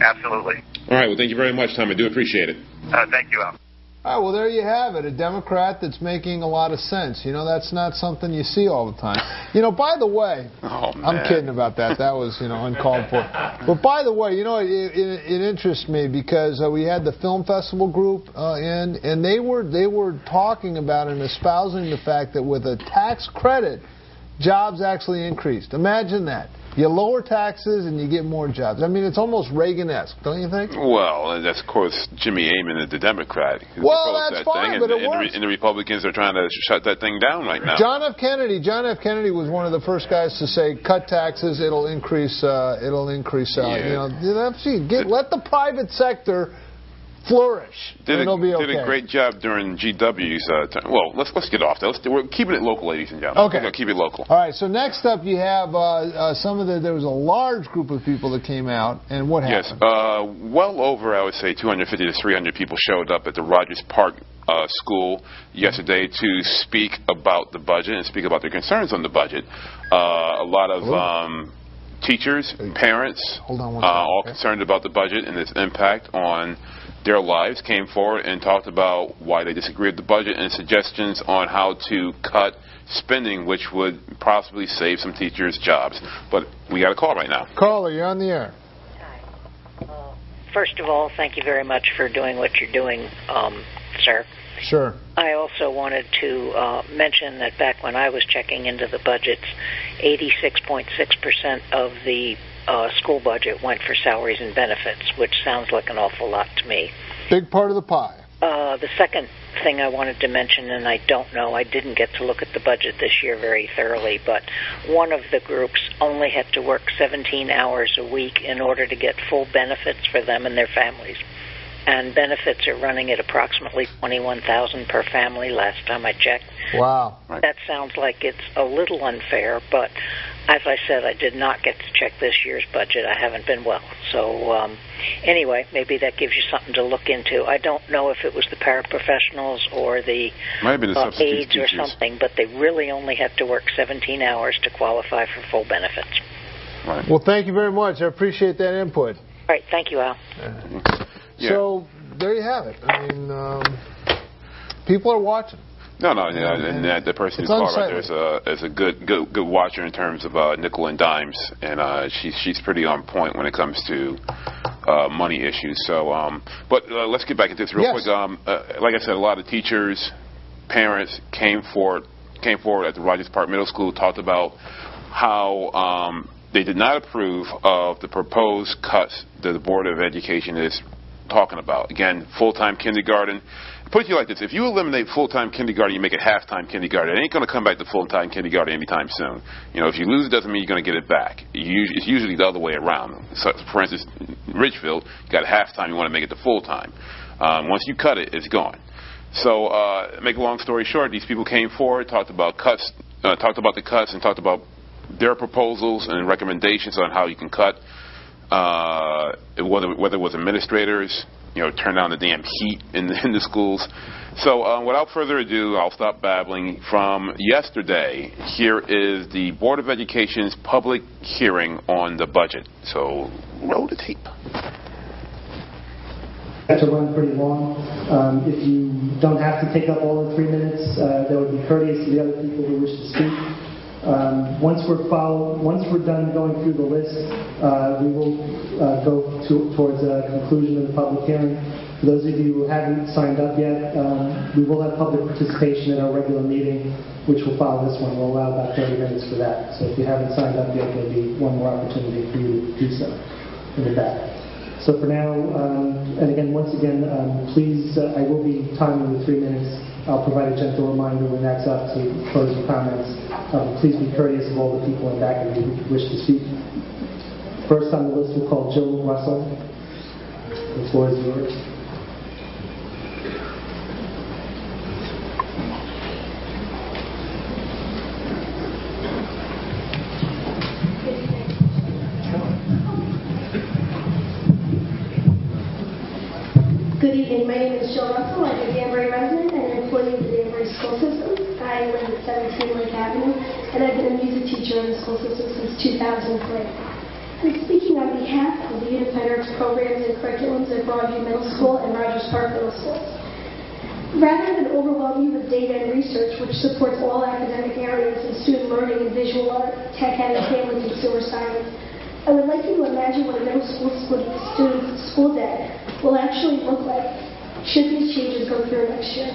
Absolutely. All right, well, thank you very much, Tom. I do appreciate it. Thank you, Al. All right, well, there you have it, a Democrat that's making a lot of sense. That's not something you see all the time. By the way, I'm kidding about that. That was, uncalled for. But by the way, it interests me because we had the film festival group in, and they were talking about and espousing the fact that with a tax credit, jobs actually increased. Imagine that. You lower taxes and you get more jobs. I mean, it's almost Reagan-esque, don't you think? Well, that's, of course, Jimmy Amen, the Democrat. Well, that's fine, but it works. And the Republicans are trying to shut that thing down right now. John F. Kennedy was one of the first guys to say, cut taxes, it'll increase. Let the private sector flourish. It'll be okay. Did a great job during GW's term. Well, let's get off that. We're keeping it local, ladies and gentlemen. Okay. We're going to keep it local. All right, so next up you have there was a large group of people that came out, and what happened? Yes, well over, I would say, 250 to 300 people showed up at the Rogers Park School yesterday to speak about the budget and speak about their concerns on the budget. A lot of teachers, parents, all concerned about the budget and its impact on their lives, came forward and talked about why they disagree with the budget and suggestions on how to cut spending, which would possibly save some teachers' jobs. But we got a call right now. Caller, you're on the air. Hi. First of all, thank you very much for doing what you're doing, sir. Sure. I also wanted to mention that back when I was checking into the budgets, 86.6% of the school budget went for salaries and benefits, which sounds like an awful lot to me. Big part of the pie. The second thing I wanted to mention, and I don't know, I didn't get to look at the budget this year very thoroughly, but one of the groups only had to work 17 hours a week in order to get full benefits for them and their families. And benefits are running at approximately $21,000 per family last time I checked. Wow. That sounds like it's a little unfair, but as I said, I did not get to check this year's budget. I haven't been well. So anyway, maybe that gives you something to look into. I don't know if it was the paraprofessionals or the aides or something, but they really only had to work 17 hours to qualify for full benefits. Right. Well, thank you very much. I appreciate that input. All right. Thank you, Al. Yeah. So there you have it. I mean, people are watching. No, and the person who called right there is a good watcher in terms of nickel and dimes, and she's pretty on point when it comes to money issues. So, but let's get back into this real quick. Like I said, a lot of teachers, parents came forward at the Rogers Park Middle School, talked about how they did not approve of the proposed cuts that the Board of Education is talking about. Again, full-time kindergarten. Put it to you like this: if you eliminate full-time kindergarten, you make it half-time kindergarten. It ain't going to come back to full-time kindergarten anytime soon. You know, if you lose it, doesn't mean you're going to get it back. It's usually the other way around. So, for instance, Ridgefield, you got half-time, you want to make it to full-time. Once you cut it, it's gone. So, make a long story short, these people came forward, talked about cuts, talked about the cuts, and talked about their proposals and recommendations on how you can cut. Whether it was administrators, you know, turn down the damn heat in the schools. So without further ado, I'll stop babbling. From yesterday, here is the Board of Education's public hearing on the budget. So roll the tape. Have to run pretty long. If you don't have to take up all the 3 minutes, that would be courteous to the other people who wish to speak. Once we're done going through the list, we will go towards a conclusion of the public hearing. For those of you who haven't signed up yet, we will have public participation at our regular meeting, which will follow this one. We'll allow about 30 minutes for that. So if you haven't signed up yet, there'll be one more opportunity for you to do so in the back. So for now, and again, once again, please, I will be timing the 3 minutes. I'll provide a gentle reminder when that's up to close your comments. Please be courteous of all the people in back of you who wish to speak. First on the list, we'll call Jill Russell. The floor is yours. Good evening. My name is Jill Russell. I'm a Danbury resident and an employee of the Danbury school system. I live at 17 Lake Avenue, and I've been a music teacher in the school system since 2003. I'm speaking on behalf of the Unified Arts programs and curriculums at Broadview Middle School and Rogers Park Middle School. Rather than overwhelm you with data and research which supports all academic areas in student learning in visual art, tech ed, and family consumer science, I would like you to imagine what a middle school student's school day will actually look like should these changes go through next year.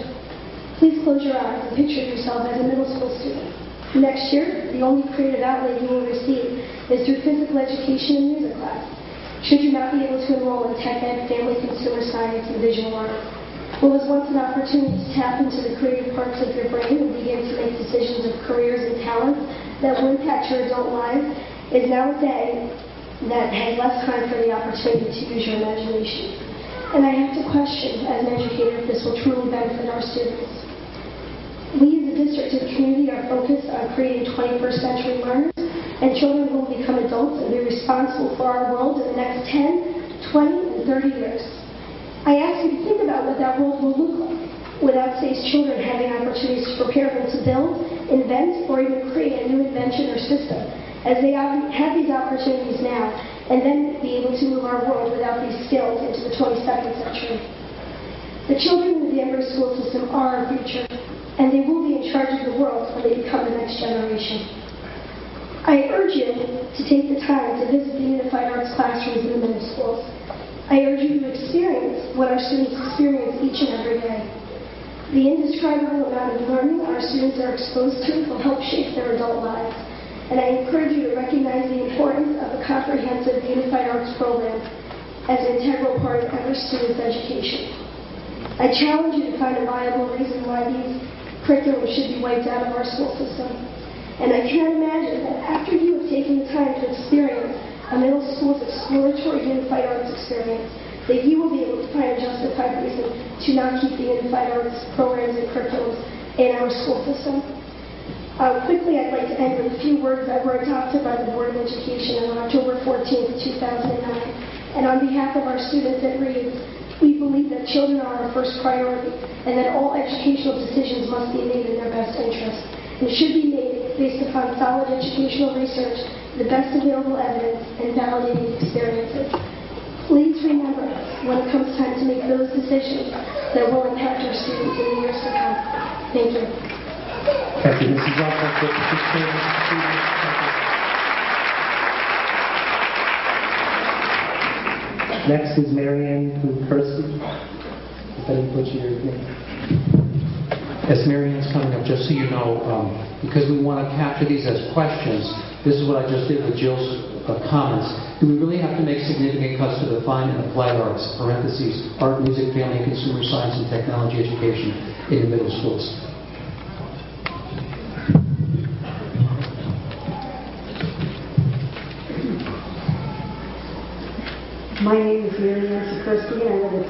Please close your eyes and picture yourself as a middle school student. Next year, the only creative outlet you will receive is through physical education and music class. Should you not be able to enroll in tech ed, family consumer science, and visual art? What was once an opportunity to tap into the creative parts of your brain and begin to make decisions of careers and talents that will impact your adult life is now a day that has less time for the opportunity to use your imagination. And I have to question, as an educator, if this will truly benefit our students. We as a district and community are focused on creating 21st century learners and children who will become adults and be responsible for our world in the next 10, 20, and 30 years. I ask you to think about what that world will look like without today's children having opportunities to prepare them to build, invent, or even create a new invention or system, as they have these opportunities now, and then be able to move our world without these skills into the 22nd century. The children in the Danbury school system are our future, and they will be in charge of the world when they become the next generation. I urge you to take the time to visit the Unified Arts classrooms in the middle schools. I urge you to experience what our students experience each and every day. The indescribable amount of learning our students are exposed to will help shape their adult lives. And I encourage you to recognize the importance of a comprehensive Unified Arts program as an integral part of every student's education. I challenge you to find a viable reason why these curriculums should be wiped out of our school system. And I can't imagine that after you have taken the time to experience a middle school's exploratory Unified Arts experience, that you will be able to find a justified reason to not keep the Unified Arts programs and curriculums in our school system. Quickly, I'd like to end with a few words that were adopted by the Board of Education on October 14th, 2009. And on behalf of our students, it reads, we believe that children are our first priority and that all educational decisions must be made in their best interest and should be made based upon solid educational research, the best available evidence, and validated experiences. Please remember, when it comes time to make those decisions, that will impact our students in the years to come. Thank you. Thank you, Mrs. Russell, for participating. Next is Marianne Kirsty. If I didn't butcher your name. Yes, Marianne's coming up. Just so you know, because we want to capture these as questions, this is what I just did with Jill's comments. Do we really have to make significant cuts to the fine and applied arts, parentheses, art, music, family, and consumer science and technology education in the middle schools? My name is Mary Ann Sikorsky, and I live at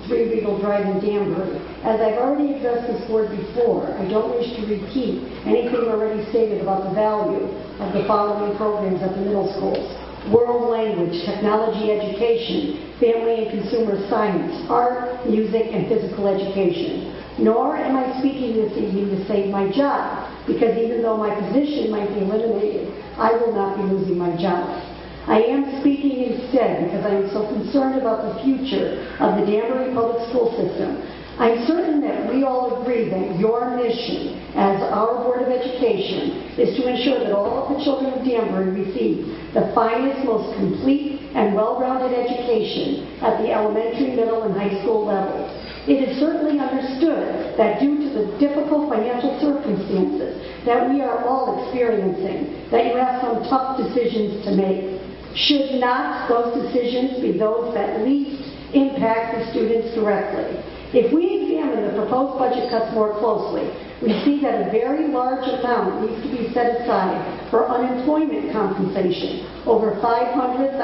3 Regal Drive in Danbury. As I've already addressed this board before, I don't wish to repeat anything already stated about the value of the following programs at the middle schools: world language, technology education, family and consumer science, art, music, and physical education. Nor am I speaking this evening to save my job, because even though my position might be eliminated, I will not be losing my job. I am speaking instead because I am so concerned about the future of the Danbury Public School System. I'm certain that we all agree that your mission as our Board of Education is to ensure that all of the children of Danbury receive the finest, most complete, and well-rounded education at the elementary, middle, and high school levels. It is certainly understood that due to the difficult financial circumstances that we are all experiencing, that you have some tough decisions to make. Should not those decisions be those that least impact the students directly? If we examine the proposed budget cuts more closely, we see that a very large amount needs to be set aside for unemployment compensation, over $500,000.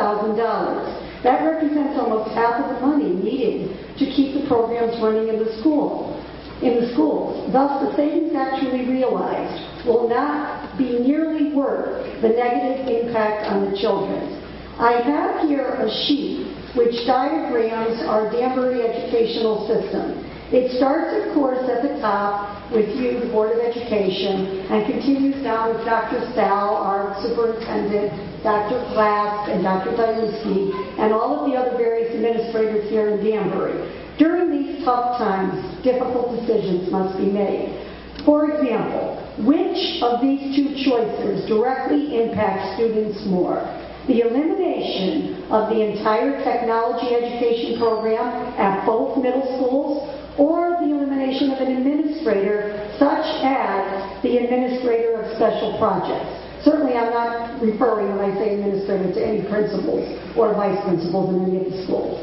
That represents almost half of the money needed to keep the programs running in the schools. Thus, the savings actually realized will not be nearly worth the negative impact on the children. I have here a sheet which diagrams our Danbury educational system. It starts, of course, at the top with you, the Board of Education, and continues down with Dr. Sal, our superintendent, Dr. Glass, and Dr. Diluski, and all of the other various administrators here in Danbury. During these tough times, difficult decisions must be made. For example, which of these two choices directly impacts students more? The elimination of the entire technology education program at both middle schools, or the elimination of an administrator such as the administrator of special projects. Certainly I'm not referring, when I say administrator, to any principals or vice principals in any of the schools.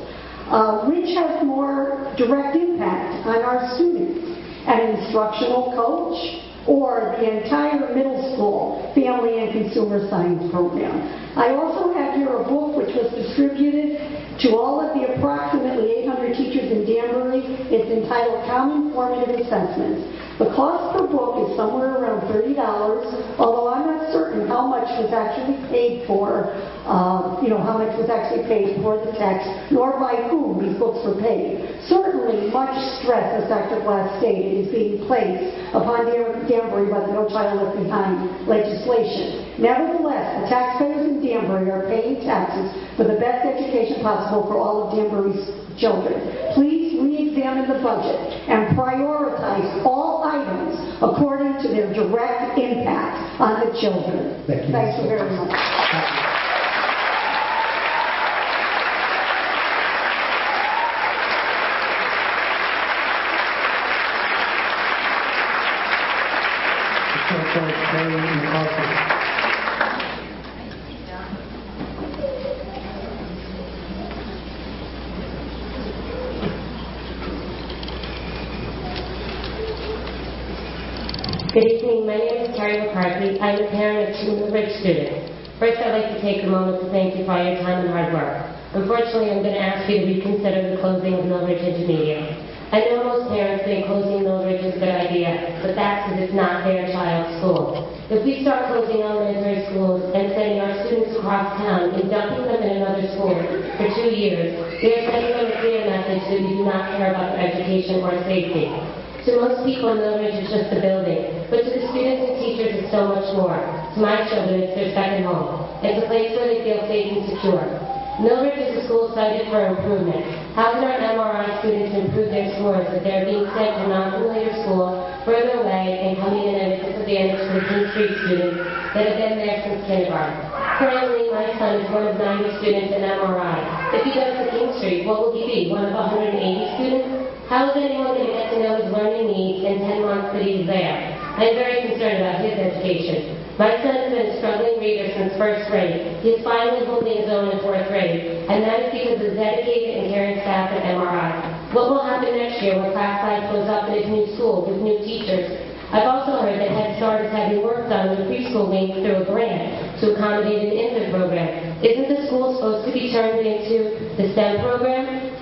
Which has more direct impact on our students? An instructional coach or the entire middle school family and consumer science program? I also have here a book which was distributed to all of the approximately 800 teachers in Danbury. It's entitled Common Formative Assessments. The cost per book is somewhere around $30, although I'm not certain how much was actually paid for, how much was actually paid for the text, nor by whom these books were paid. Certainly, much stress, as Dr. Glass stated, is being placed upon Danbury by the No Child Left Behind legislation. Nevertheless, the taxpayers in Danbury are paying taxes for the best education possible for all of Danbury's children. Please re-examine the budget and prioritize all items according to their direct impact on the children. Thank you very much. Good evening. My name is Terry McCarthy. I'm a parent of 2 Millbridge students. First, I'd like to take a moment to thank you for all your time and hard work. Unfortunately, I'm going to ask you to reconsider the closing of Millbridge Intermediate. I know most parents think closing Millbridge is a good idea, but that's because it's not their child's school. If we start closing elementary schools and sending our students across town and dumping them in another school for 2 years, we are sending them a clear message that we do not care about their education or safety. To most people, Millbridge is just a building, but to the students and teachers, it's so much more. To my children, it's their second home. It's a place where they feel safe and secure. Millbridge is a school cited for improvement. How can our MRI students improve their scores if they're being sent to non-familiar school further away and coming in at a disadvantage to the King Street students that have been there since kindergarten? Currently, my son is one of 90 students in MRI. If he goes to King Street, what will he be, one of 180 students? How is anyone going to get to know his learning needs in 10 months that he's there? I'm very concerned about his education. My son has been a struggling reader since first grade. He is finally holding his own in fourth grade, and that is because of the dedicated and caring staff at MRI. What will happen next year when class size goes up in his new school with new teachers? I've also heard that Head Start is having work done with the preschool wing through a grant to accommodate an infant program. Isn't the school supposed to be turned into the STEM program?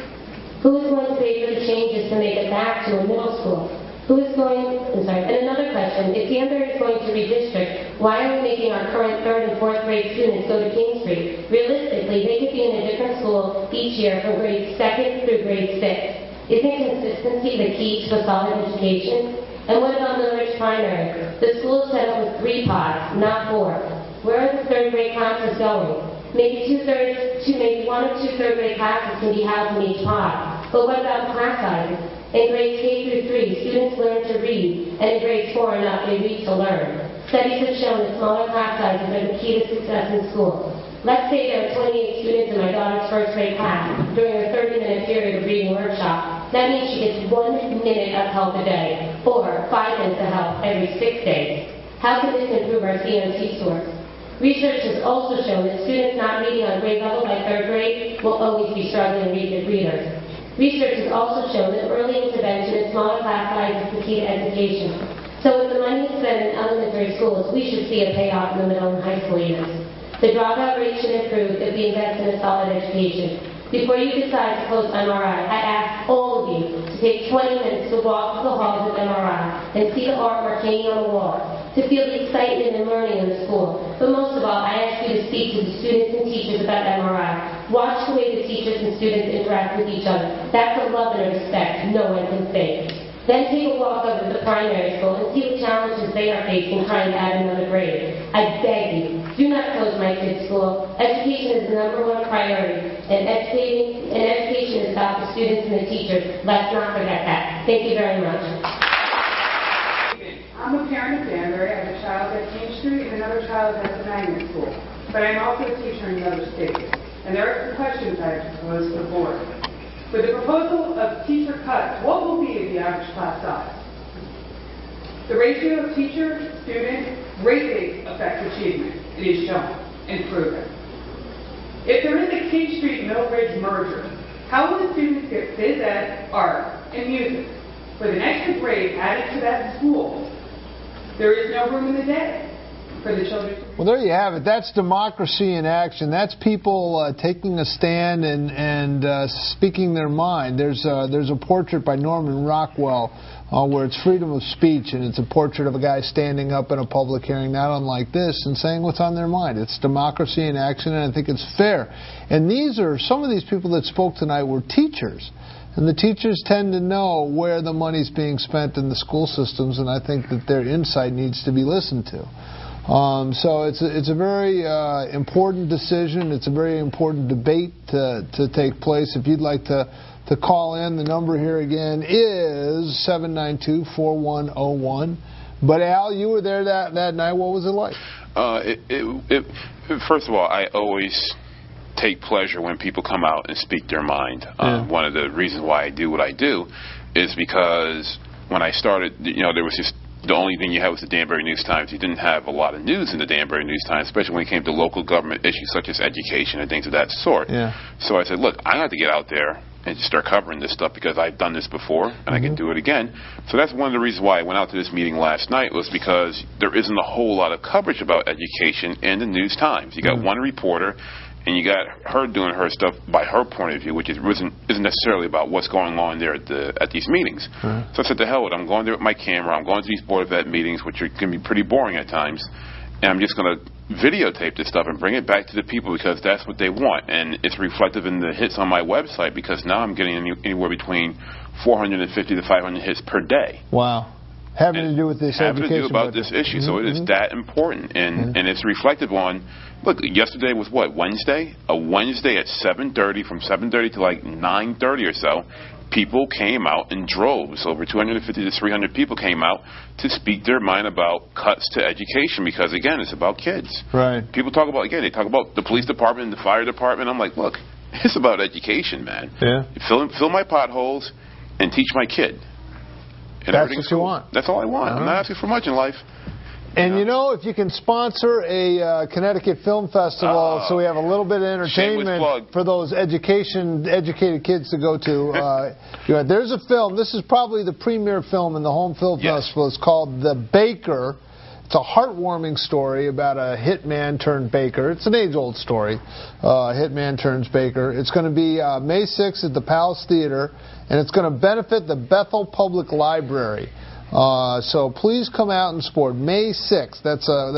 Who is going to pay for the changes to make it back to a middle school? And another question, if Danbury is going to redistrict, why are we making our current 3rd and 4th grade students go to King Street? Realistically, they could be in a different school each year from grade 2nd through grade 6. Isn't consistency the key to a solid education? And what about Middle Ridge Primary? The school is set up with 3 pods, not 4. Where are the 3rd grade classes going? Maybe 1 or 2 3rd grade classes can be housed in each pod. But what about class sizes? In grades K through 3, students learn to read, and in grades 4 and up, they read to learn. Studies have shown that smaller class sizes are the key to success in school. Let's say there are 28 students in my daughter's first grade class during her 30-minute period of reading workshop. That means she gets 1 minute of help a day, or 5 minutes of help every 6 days. How can this improve our CMT scores? Research has also shown that students not reading on grade level by 3rd grade will always be struggling readers. Research has also shown that early intervention and smaller class size is the key to education. So with the money spent in elementary schools, we should see a payoff in the middle and high school years. The dropout rate should improve if we invest in a solid education. Before you decide to close MRI, I ask all of you to take 20 minutes to walk through the halls of MRI and see the artwork hanging on the wall, to feel the excitement and learning in the school. But most of all, I ask you to speak to the students and teachers about MRI. Watch the way the teachers and students interact with each other. That's a love and a respect no one can fake. Then take a walk over to the primary school and see the challenges they are facing trying to add another grade. I beg you, do not close my kids' school. Education is the #1 priority, and education is about the students and the teachers. Let's not forget that. Thank you very much. I'm a parent of Danbury. I have a child at King Street and another child at the magnet school. But I'm also a teacher in another state. And there are some questions I have to pose to the board. With the proposal of teacher cuts, what will be the average class size? The ratio of teacher-student greatly affects achievement. It is shown and proven. If there is a King Street-Middle Ridge merger, how will the students get phys ed, art, and music? With an extra grade added to that school, there is no room in the day for the children. Well, there you have it. That's democracy in action. That's people taking a stand and speaking their mind. There's a portrait by Norman Rockwell where it's freedom of speech, and it's a portrait of a guy standing up in a public hearing, not unlike this, and saying what's on their mind. It's democracy in action, and I think it's fair. And some of these people that spoke tonight were teachers. And the teachers tend to know where the money's being spent in the school systems, and I think that their insight needs to be listened to. So it's a very important decision. It's a very important debate to take place. If you'd like to call in, the number here again is 792-4101. But Al, you were there that night. What was it like? First of all, I always take pleasure when people come out and speak their mind. One of the reasons why I do what I do is because when I started, there was just the only thing you had was the Danbury News-Times. You didn't have a lot of news in the Danbury News-Times, especially when it came to local government issues such as education and things of that sort. So I said, look, I have to get out there and just start covering this stuff because I've done this before and I can do it again. So that's one of the reasons why I went out to this meeting last night, was because there isn't a whole lot of coverage about education in the News-Times. You got one reporter, and you got her doing her stuff by her point of view, which isn't necessarily about what's going on there at these meetings. So I said, to hell with it. I'm going there with my camera. I'm going to these Board of Ed meetings, which can be pretty boring at times, and I'm just going to videotape this stuff and bring it back to the people because that's what they want. And it's reflective in the hits on my website because now I'm getting anywhere between 450 to 500 hits per day. Wow. Having to do with this education. Having to do about this issue. So it is that important. And it's reflective on, look, yesterday was what, Wednesday? A Wednesday at 7:30, from 7:30 to like 9:30 or so, people came out in droves. Over 250 to 300 people came out to speak their mind about cuts to education because, again, it's about kids. Right. People talk about, again, they talk about the police department and the fire department. I'm like, look, it's about education, man. Fill my potholes and teach my kid. That's what you want. That's all I want. I'm not asking for much in life. And you know, if you can sponsor a Connecticut Film Festival, so we have a little bit of entertainment for those educated kids to go to. There's a film. This is probably the premier film in the Home Film Festival. It's called The Baker. It's a heartwarming story about a hitman turned baker. It's an age-old story. Hitman turns baker. It's going to be May 6th at the Palace Theater, and it's going to benefit the Bethel Public Library. So please come out and support. May 6th. That's a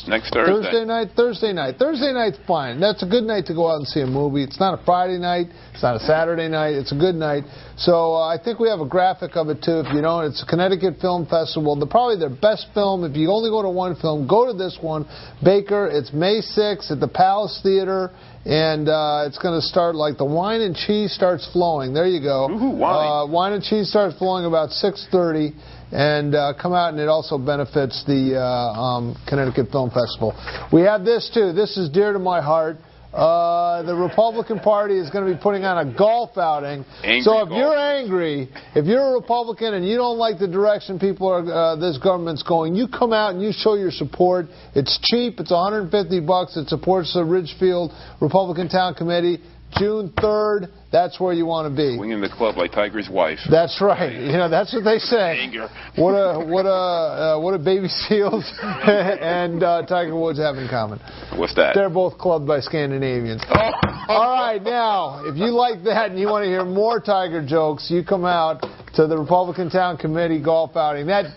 next Thursday. Thursday night. Thursday night's fine. That's a good night to go out and see a movie. It's not a Friday night. It's not a Saturday night. It's a good night. So I think we have a graphic of it too. If you don't, it's a Connecticut Film Festival. Probably their best film. If you only go to one film, go to this one, Baker. It's May 6th at the Palace Theater. And it's going to start like the wine and cheese starts flowing. There you go. Ooh, wine. Wine and cheese starts flowing about 6:30. And come out, and it also benefits the Connecticut Film Festival. We have this, too. This is dear to my heart. The Republican Party is going to be putting on a golf outing. You're angry, if you're a Republican and you don't like the direction this government's going, you come out and you show your support. It's cheap. It's $150. It supports the Ridgefield Republican Town Committee. June 3rd, that's where you want to be. Winging the club like Tiger's wife. That's right. You know, that's what they say. Anger. What a baby seals and Tiger Woods have in common. What's that? They're both clubbed by Scandinavians. All right, now, if you like that and you want to hear more Tiger jokes, you come out to the Republican Town Committee golf outing. That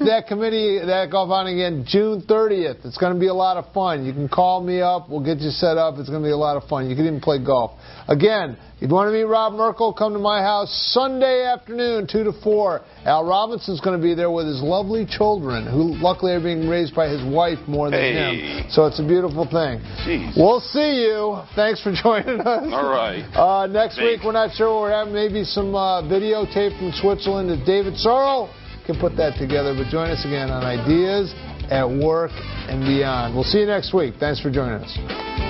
golf outing again, June 30th. It's going to be a lot of fun. You can call me up. We'll get you set up. It's going to be a lot of fun. You can even play golf. Again, if you want to meet Rob Merkel, come to my house Sunday afternoon, 2 to 4. Al Robinson's going to be there with his lovely children, who luckily are being raised by his wife more than him. So it's a beautiful thing. Jeez. We'll see you. Thanks for joining us. All right. Next week, we're not sure. We're having maybe some videotape from Switzerland that David Sorrell can put that together. But join us again on Ideas at Work and Beyond. We'll see you next week. Thanks for joining us.